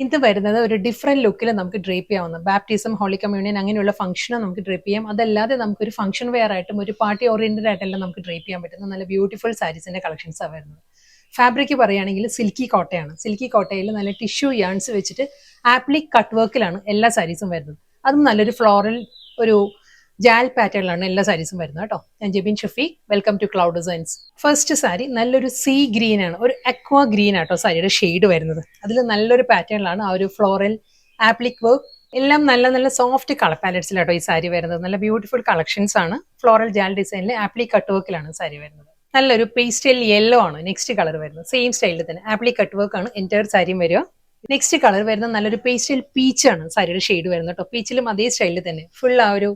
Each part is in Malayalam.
ഇത് വരുന്നത് ഒരു ഡിഫറെന്റ് ലുക്കിൽ നമുക്ക് ഡ്രേപ്പ് ചെയ്യാവുന്ന ബാപ്റ്റിസം, ഹോളി കമ്മ്യൂണിയൻ അങ്ങനെയുള്ള ഫംഗ്ഷനും നമുക്ക് ഡ്രേപ്പ് ചെയ്യാം. അതല്ലാതെ നമുക്കൊരു ഫംഗ്ഷൻ വെയർ ആയിട്ടും ഒരു പാർട്ടി ഓറിയന്റഡ് ആയിട്ടെല്ലാം നമുക്ക് ഡ്രേപ്പ് ചെയ്യാൻ പറ്റുന്ന നല്ല ബ്യൂട്ടിഫുൾ സാരീസിന്റെ കളക്ഷൻസ് ആണ് വരുന്നത്. ഫാബ്രിക് പറയുകയാണെങ്കിൽ സിൽക്കി കോട്ടയാണ്. സിൽക്കി കോട്ടയിൽ നല്ല ടിഷ്യൂ യാൺസ് വെച്ചിട്ട് ആപ്ലിക് കട്ട് വർക്കിലാണ് എല്ലാ സാരീസും വരുന്നത്. അതും നല്ലൊരു ഫ്ലോറൽ ഒരു ജാൽ പാറ്റേണിലാണ് എല്ലാ സാരീസും വരുന്നത് കേട്ടോ. ഞാൻ Jebin Shafeeq, welcome to cloud designs. First sari നല്ലൊരു സീ ഗ്രീൻ ആണ്, ഒരു അക്വാ ഗ്രീൻ ആട്ടോ സാരിയുടെ ഷെയ്ഡ് വരുന്നത്. അതിൽ നല്ലൊരു പാറ്റേണിലാണ് ആ ഒരു ഫ്ലോറൽ ആപ്ലിക് വർക്ക് എല്ലാം നല്ല നല്ല സോഫ്റ്റ് കളർ പാലറ്റ്സിലാട്ടോ ഈ സാരി വരുന്നത്. നല്ല ബ്യൂട്ടിഫുൾ കളക്ഷൻസ് ആണ്. ഫ്ലോറൽ ജാൽ ഡിസൈനിൽ ആപ്ലിക് കട്ട് വർക്കിലാണ് സാരി വരുന്നത്. നല്ലൊരു പേസ്റ്റൽ യെല്ലോ ആണ് നെക്സ്റ്റ് കളർ വരുന്നത്. സെയിം സ്റ്റൈലിൽ തന്നെ ആപ്ലിക് കട്ട് വർക്ക് ആണ് എൻറ്റയർ സാരിയും വരിക. നെക്സ്റ്റ് കളർ വരുന്നത് നല്ലൊരു പേസ്റ്റൽ പീച്ച് ആണ് സാരിയുടെ ഷെയ്ഡ് വരുന്നത് കേട്ടോ. പീച്ചിലും അതേ സ്റ്റൈലിൽ തന്നെ ഫുൾ ആ ഒരു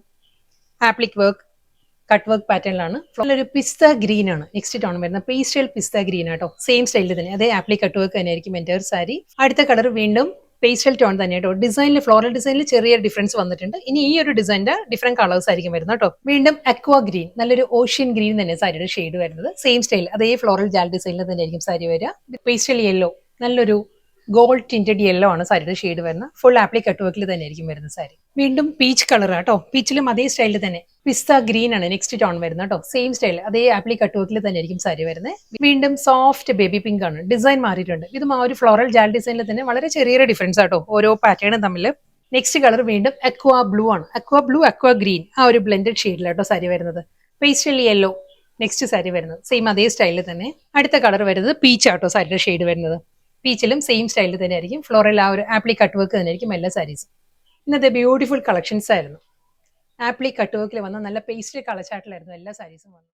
ആപ്ലിക് വർക്ക് കട്ട് വർക്ക് പാറ്റേണിലാണ്. നല്ലൊരു പിസ്ത ഗ്രീൻ ആണ് നെക്സ്റ്റ് ടോൺ വരുന്നത്. പേസ്റ്റൽ പിസ്ത ഗ്രീൻ ആട്ടോ. സെയിം സ്റ്റൈലിൽ തന്നെ അതേ ആപ്ലിക് കട്ട് വർക്ക് തന്നെയായിരിക്കും എൻറ്റയർ സാരി. അടുത്ത കളർ വീണ്ടും പേസ്റ്റൽ ടോൺ തന്നെ കേട്ടോ. ഡിസൈനിൽ ഫ്ലോറൽ ഡിസൈനിൽ ചെറിയ ഡിഫറൻസ് വന്നിട്ടുണ്ട്. ഇനി ഈ ഒരു ഡിസൈനിന്റെ ഡിഫറെന്റ് കളേഴ്സ് ആയിരിക്കും വരുന്നത് കേട്ടോ. വീണ്ടും അക്വാ ഗ്രീൻ, നല്ലൊരു ഓഷ്യൻ ഗ്രീൻ തന്നെ സാരിയുടെ ഷെയ്ഡ് വരുന്നത്. സെയിം സ്റ്റൈൽ അതേ ഫ്ലോറൽ ജാൽ ഡിസൈനിൽ തന്നെ ആയിരിക്കും സാരി വരിക. പേസ്റ്റൽ യെല്ലോ, നല്ലൊരു ഗോൾഡ് ടിന്റഡ് യെല്ലോ ആണ് സാരിയുടെ ഷെയ്ഡ് വരുന്നത്. ഫുൾ ആപ്ലിക് കട്ട് വർക്കിൽ തന്നെ ആയിരിക്കും വരുന്ന സാരി. വീണ്ടും പീച്ച് കളർ ആട്ടോ. പീച്ചിലും അതേ സ്റ്റൈലിൽ തന്നെ പിസ്ത ഗ്രീൻ ആണ് നെക്സ്റ്റ് ടോൺ വരുന്നത് കേട്ടോ. സെയിം സ്റ്റൈൽ അതേ ആപ്ലിക് കട്ട് വർക്കിൽ തന്നെ ആയിരിക്കും സാരി വരുന്നത്. വീണ്ടും സോഫ്റ്റ് ബേബി പിങ്ക് ആണ്. ഡിസൈൻ മാറിയിട്ടുണ്ട്. ഇതും ആ ഒരു ഫ്ലോറൽ ജാൽ ഡിസൈനിൽ തന്നെ വളരെ ചെറിയൊരു ഡിഫറൻസ് ആട്ടോ ഓരോ പാറ്റേണും തമ്മിൽ. നെക്സ്റ്റ് കളർ വീണ്ടും അക്വാ ബ്ലൂ ആണ്. അക്വാ ബ്ലൂ, അക്വാ ഗ്രീൻ ആ ഒരു ബ്ലെൻഡഡ് ഷെയ്ഡിലാട്ടോ സാരി വരുന്നത്. പേസ്റ്റൽ യെല്ലോ നെക്സ്റ്റ് സാരി വരുന്നത്. സെയിം അതേ സ്റ്റൈലിൽ തന്നെ. അടുത്ത കളർ വരുന്നത് പീച്ച് ആട്ടോ സാരിയുടെ ഷെയ്ഡ് വരുന്നത്. പീച്ചിലും സെയിം സ്റ്റൈലിൽ തന്നെ ആയിരിക്കും. ഫ്ലോറൽ ആ ഒരു ആപ്ലിക് കട്ട് വർക്ക് തന്നെ ആയിരിക്കും എല്ലാ സാരീസും. ഇന്നത്തെ ബ്യൂട്ടിഫുൾ കളക്ഷൻസ് ആയിരുന്നു. ആപ്ലിക് കട്ട് വർക്കിൽ വന്ന നല്ല പേസ്റ്റൽ കളർ ചാർട്ടിലായിരുന്നു എല്ലാ സാരീസും വന്നത്.